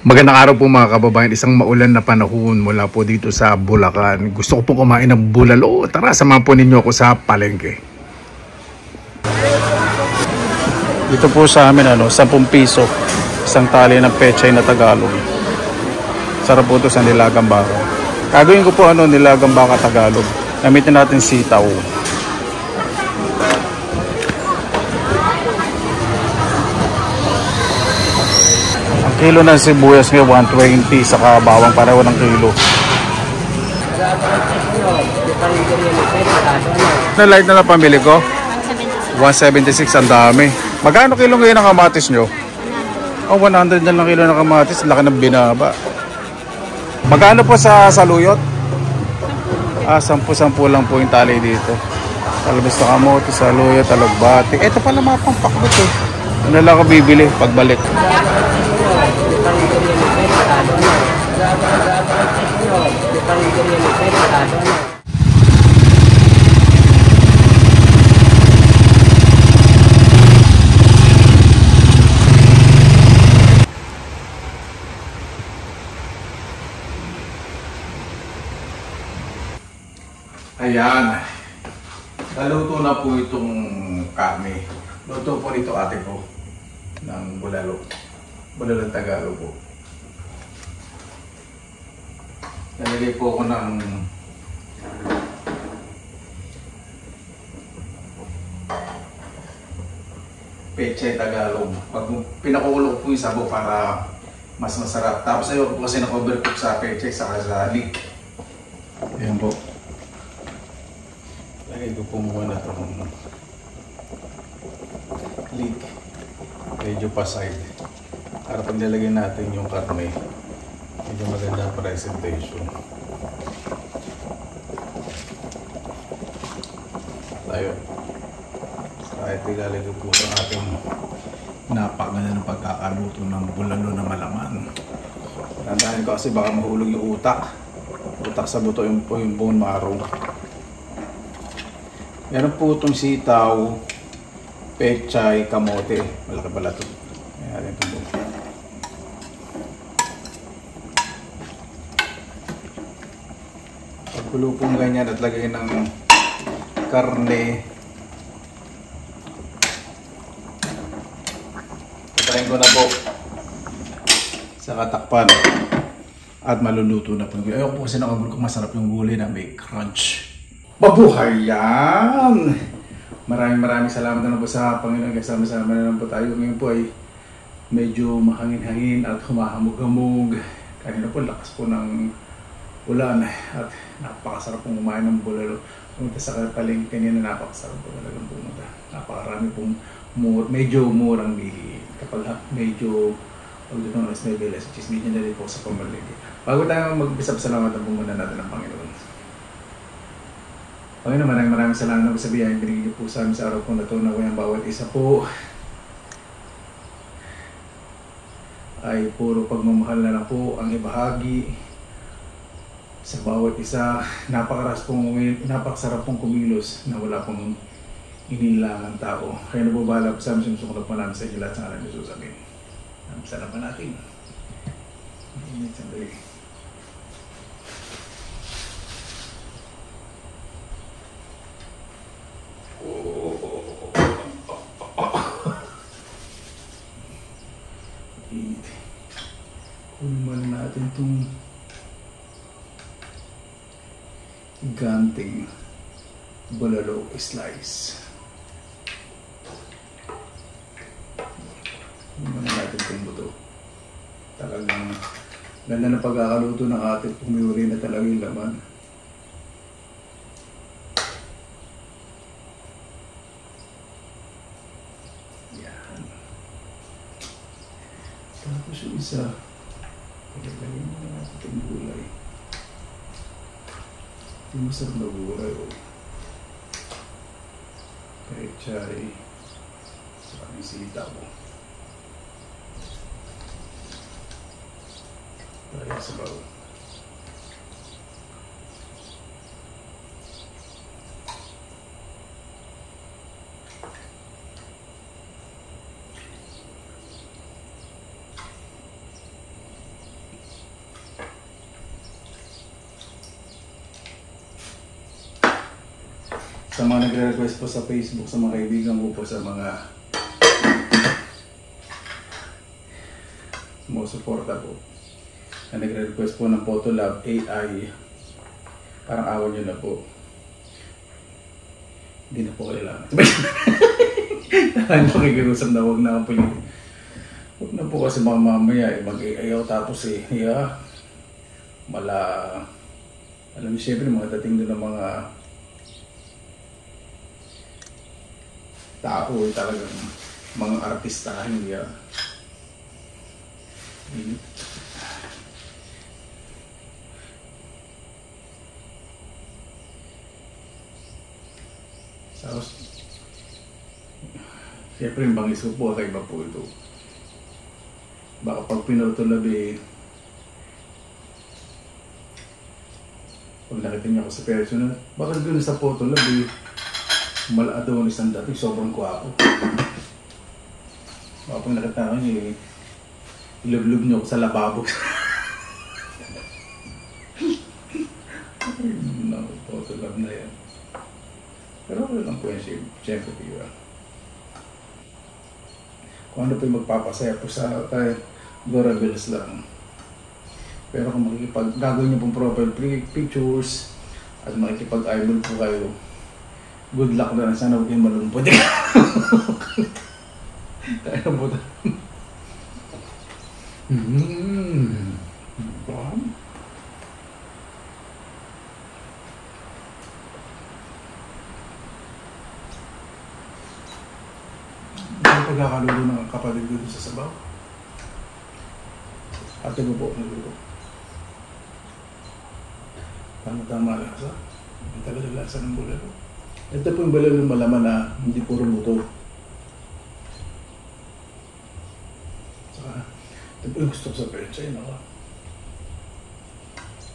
Magandang araw po mga kababayan, isang maulan na panahon mula po dito sa Bulacan. Gusto ko po kumain ng bulalo. Tara, samahan po ninyo ako sa palengke. Dito po sa amin 10 piso. Isang tali ng pechay na Tagalog. Sarap po ito sa nilagang baka. Gagawin ko po nilagang baka Tagalog. Gamitin natin sitaw. Kilo ng sibuyas ngayon 120, saka bawang pareho ng kilo. Na light na pamili ko? 176 ang dami. Magkano kilo ngayon ang kamatis nyo? Oh, 100 na lang kilo ng kamatis. Laki ng binaba. Magkano po sa saluyot? 10 lang po yung tali dito. Talbos na kamote, saluyot, talagbati. Ito pala mga pampakbot eh. Ano lang ako bibili pagbalik? Ayan, naluto na po itong karne. Luto po nito ate ko ng bulalo. Bulalo Tagalog po. Nalagay po ako ng pechay Tagalog. Pag pinakulo ko po yung sabaw para mas masarap. Tapos ayoko po kasi na-overcook sa pechay saka sa leek. Ayan po. Lagay ko po muna itong leek. Medyo pa-side. Para pag nilagay natin yung karne, medyo maganda ang presentation. Tayo. Kahit ilalagay po sa ating napakaganda ng pagkakaluto ng bulalo na malaman. Tandaan ko kasi baka mahulog yung utak. Utak sa buto yung bone marrow. Meron po itong sitaw, pechay, kamote. Malaki pala ito. Ayan ito po. Pagkulo pong ganyan at lagay ng karne. Patayin ko na po sa katakpan. At maluluto na po. Ayoko po kasi nakagulok masarap yung gulay na may crunch. Mabuhay yan! Maraming salamat na po sa Panginoon. Kasama-sama na lang po tayo. Ngayon po ay medyo mahangin-hangin at humahamog-hamog. Kanina po lakas po ng ulan at napakasarap pong kumain ng bulalo. Pumunta sa palengke kanina, napakasarap po talagang pumunta. Napakarami pong medyo murang bilihin. Kapag medyo pagdating ng alas 9, alas 10, medyo na rin po sa pamalengke. Bago tayo mag-bisap, salamat ang pumunta natin ng Panginoon. Panginoon, maraming salamat po sa biyayang binigay niyo po sa amin sa araw po na ito, na ang bawat isa po ay puro pagmamahal na lang po ang ibahagi sa bawat isa. Napakasarap pong kumilos na wala pong inilangan tao. Kaya nabubala po sa amin, sinusukulap po namin sa inyo lahat sa ngalan ni Jesus. Amen. Sarap pa natin. Sandali. Kunin muna natin itong ganting bulalo slice. Kunin muna natin itong buto. Talagang ganda na pagkakaluto ng ating pumiuli na talaga yung laman. Yan. Tapos yung isa, paglalagay mo na natin itong gulay. Yung masarap na gulay o pechay sa kaming sitaw. Tayo sa bawang. Sa mga nagre-request po sa Facebook, sa mga kaibigan ko po, sa mga sumusuporta po, na nagre-request po ng Photolab AI, parang awan nyo na po. Hindi na po kailangan. Ano kikiusap na huwag na po yun. Huwag na po kasi mamaya mag-iayaw tapos alam niyo siyempre mga dating doon ng mga tao talagang mga artista tapos siyempre yung bangis ko po kaiba po ito. Baka pag pinutulab pag nakita niyo ako sa personal, baka doon sa Photolab Mal-Adonis ang dati, sobrang kwapo. Baka pag nakita ko niyo ilub-lub niyo ako sa lababo. No, Photolab na yan. Pero wala lang po yan siyempre diba? Kung ano po yung magpapasaya po sa tayo, Dorables lang. Pero kung gagawin niyo pong profile pictures at makikipag-eyeball po kayo, good luck na lang. Sana huwag kayong malungkot. Tayo na po tayo. Ang pagkakalulo ng kapatid dito sa sabaw. Ate ko po naluto. Tama lasa. Hindi talaga lasa ng bulalo. Ito po yung bulalo malaman na hindi puro luto. Saka, ito po yung gusto ko sa pechay.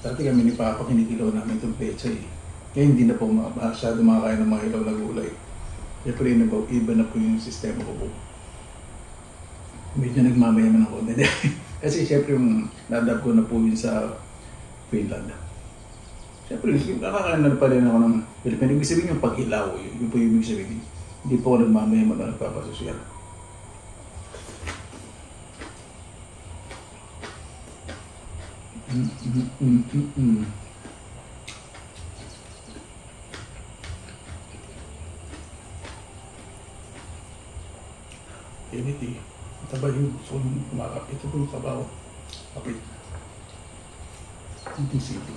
Dati kami ni Papa kinikilaw namin itong pechay. Kaya hindi na po masyado makakain ng mga ilaw na gulay. Siyempre iba na po yung sistema ko po. Medyo nagmamayaman ako. Kasi siyempre yung nadab ko na po yun sa Finland. Siyempre, nakakain na pa rin ako ng Pilipino. Ibig sabihin yung pag-ilaw, yun po yung ibig sabihin. Hindi po ako nagmamayaman na nagpapasosyal. Init Tabay yung gusto kong kumakapit. Ito po yung sabaw. Kapit. Hindi city.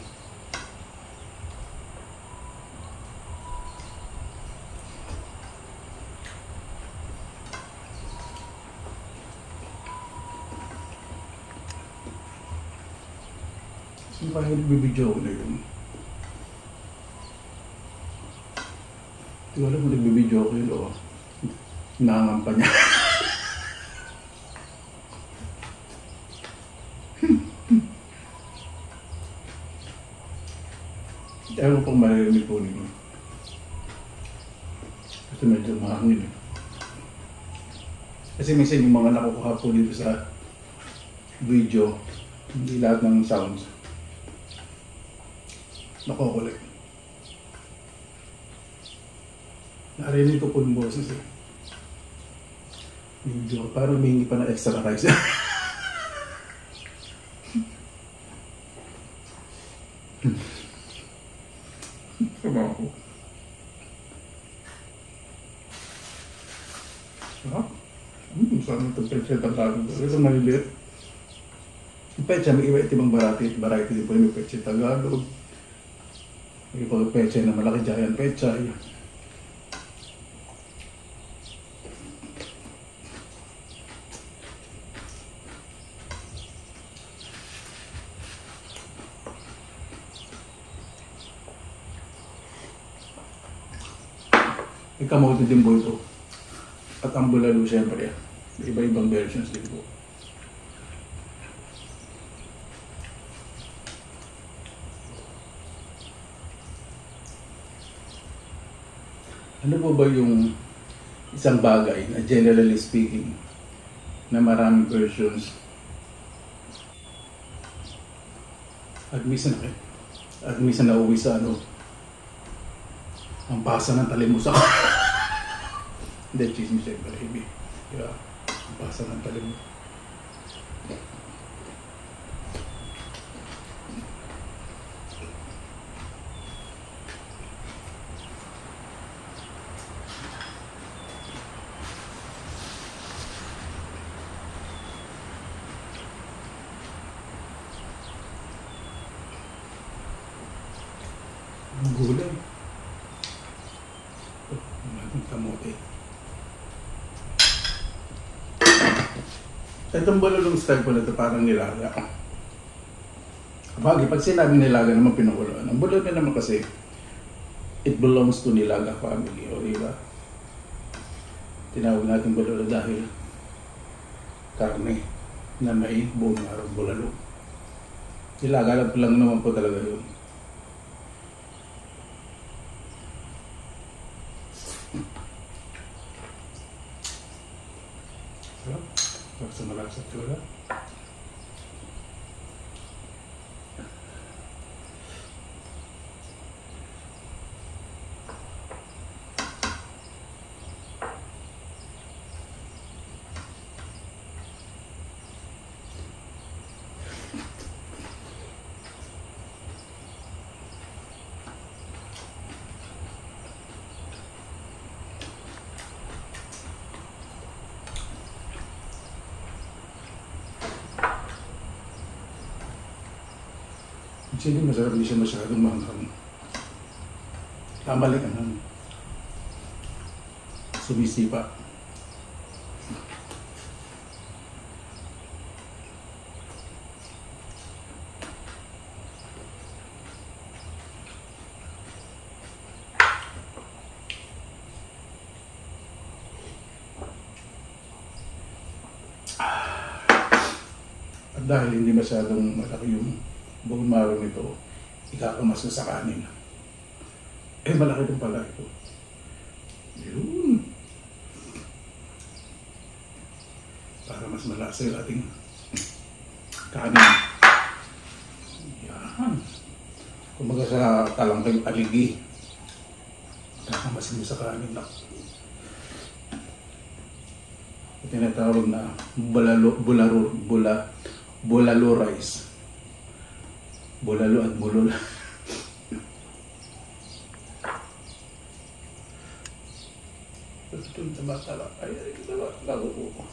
Sino ba yung nagbibidyo ko na yun? Hindi ko alam kung nagbibidyo ko yun o nangangampa niya. Ewan ko pang maririnig po ninyo. Kasi medyo mahangin Kasi minsan yung mga nakukuha po dito sa video, hindi lahat ng sounds nakukulit. Narinig ko po yung boses Medyo parang humingi pa ng extra rice. Sama ako. Saan itong pecha Tagalog? Ito maliliit. Yung pecha, may iba ibang variety din po. May pecha Tagalog. May ibang pecha na malaki, giant pecha. May kamote din po ito. At ang bulalo siyempre. Iba-ibang versions din po. Ano po ba yung isang bagay na generally speaking na maraming versions at minsan nauwi sa Ang basa ng talim mo sa... Hindi, chismis siya, baby. Yeah. Ang basa ng talim mo. Ang gulay. Ang kamote. Itong bululong style pala ito parang nilaga. Bagay, pag sinabing nilaga naman pinakuluan. Ang bulong naman kasi, it belongs to nilaga family. O diba? Tinawag natin bulalo dahil karne na may buong araw bulalo. Nilaga lang naman po talaga yun. Sa malaksak talaga. Hindi masarap, hindi siya masyadong manghang. Tama lang ang sumisipa. At dahil hindi masyadong malaki yung buong maro nito, ikakamas na sa kanin. Eh, malaki din pala ito. Yun. Para mas malasa yung ating kanin. Yan. Kumbaga sa talangkay aligi, kakamasin mo sa kanin na. Ito tinatawag na bulalo rice. Bulalo at bulol. Ito yung tamatala. Ay, ito na lago ko.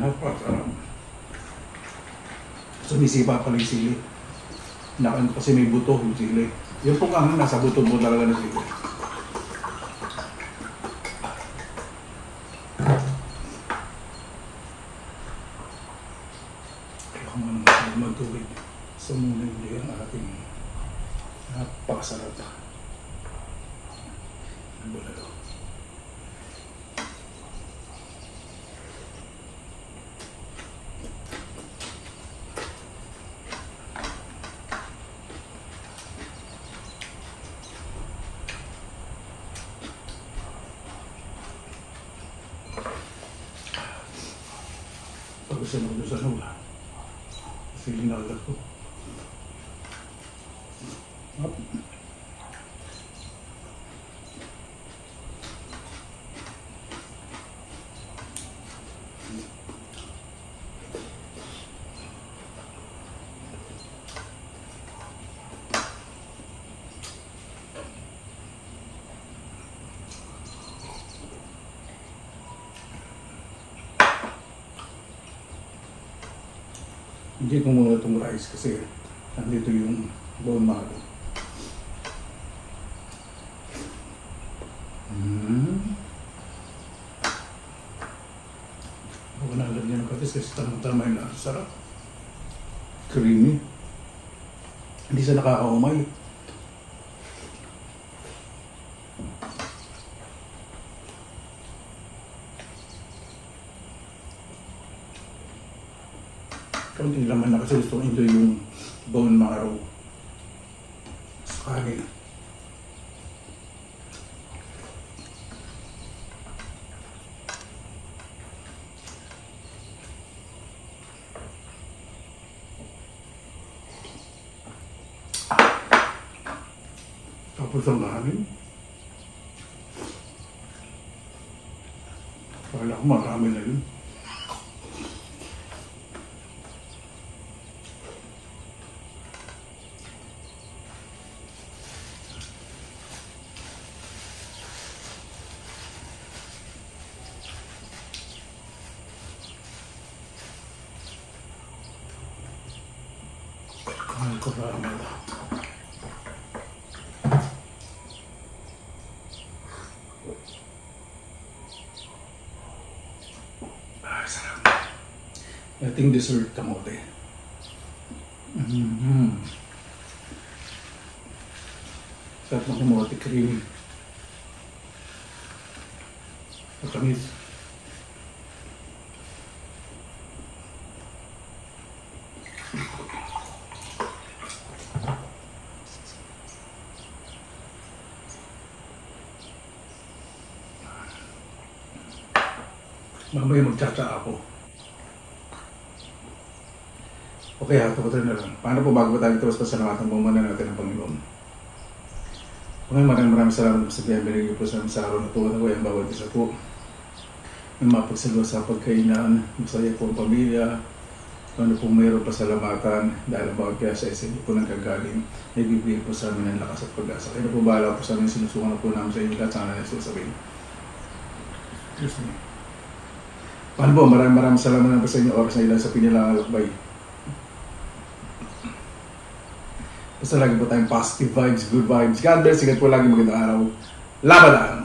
Napakasarap. Sumisipa pala yung sili. Nakain ko kasi may buto yung sili. Yung pong ang nasa buto mo talaga ng sili. Kaya kung ano masyadong magtuwid sa muna hindi ang ating napakasarap na bulalo. Pag-usan ako sa nula. Sige na agad ko. Hindi ko muna itong rice kasi nandito yung bone marrow. Ako nalagyan ng patis kasi tamang-tama yung nasa sarap. Creamy. Hindi siya nakakaumay. Kaunting laman na kasi gusto ko enjoy yung bone marrow sa kanin. Tapos ang kanin. Kala ko marami na yun. Kain ko marami na. Sarap. Ating dessert kamote. Sarap ng kamote, creamy. Matamis. Mamaya magtsatsa ako. Okay, hatukotin na lang. Paano po bago tayo ito? Pasalamatan po muna natin ang Panginoon. Panginoon, maraming salamat po sa binigay po sa araw na ito. Ako yung bawat isa po. May mapagsalo sa pagkainan. Masaya po ang pamilya. Kung ano pong mayroon pasalamatan. Dahil ang bawat kaya sa inyo po nagkagaling. Nagbibigay po sa amin ng lakas at pag-asa. Kaya na po bahala po sa amin. Sinusukan na po namin sa inyo lahat. Sana na sasabihin. Excuse me. Paano po? Maraming salamat na po sa inyo oras na ilan sa pinilangalakbay. Basta lagi po tayong positive vibes, good vibes. God bless. Sigat po lagi magandang araw. Laban na!